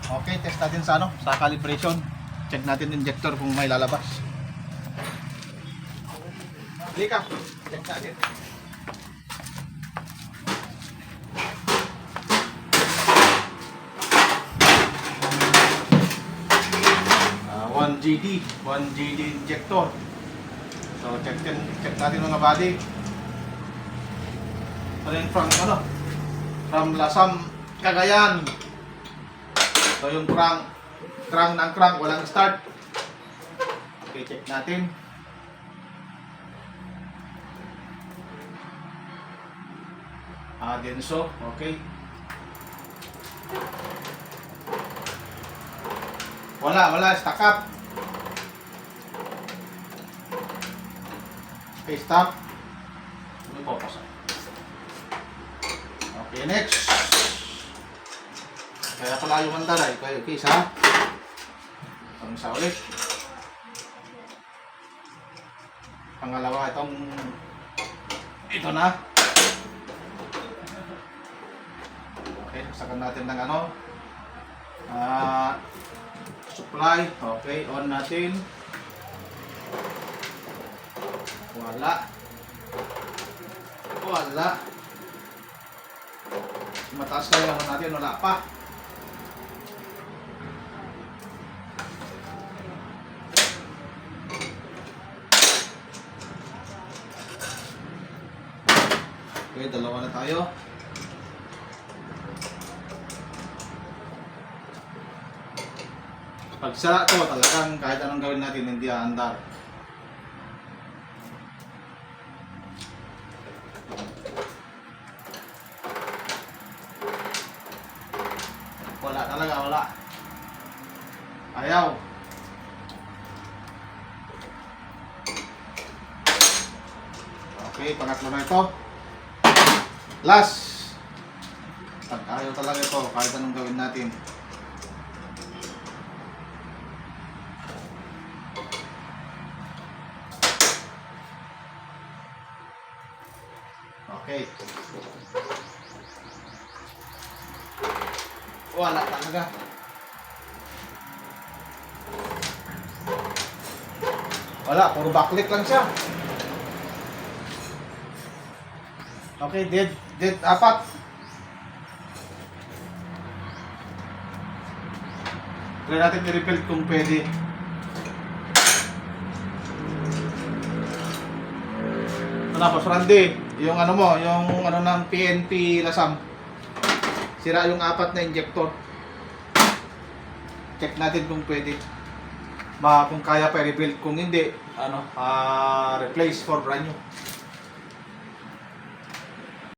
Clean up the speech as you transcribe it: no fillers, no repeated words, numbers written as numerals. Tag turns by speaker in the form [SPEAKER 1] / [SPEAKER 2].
[SPEAKER 1] Okay, test natin sa sa calibration. Check natin injector kung may lalabas. Lika, check natin. One GD injector. So check natin mga body. Rin from Lasam, Cagayan. So yung crank walang start. Okay, check natin. Denso, okay. Wala, stack up. Okay, stop. Ano po, pasok. Okay, next. Kaya pala yung mandaray. Okay, isa. Isa ulit. Pangalawa, ito na. Okay, sakan natin ng supply. Okay, on natin. Wala. Mataas kayo naman natin, wala pa. Okay, dalawa na tayo. Pag sara to, talagang kahit anong gawin natin, hindi aandar. Wala. Ayaw. Okay, pangatlo na ito. Last. Ayaw talaga ito, kahit anong gawin natin. Okay. Wala talaga. Wala, puro backlick lang siya. Okay, dead apat. Try natin i-rebuild kung pwede. Tapos Randy, yung ng PNP Lasam. Sira yung apat na injector. Check natin kung pwede. Kung kaya pa i-rebuild, kung hindi, replace for brand new.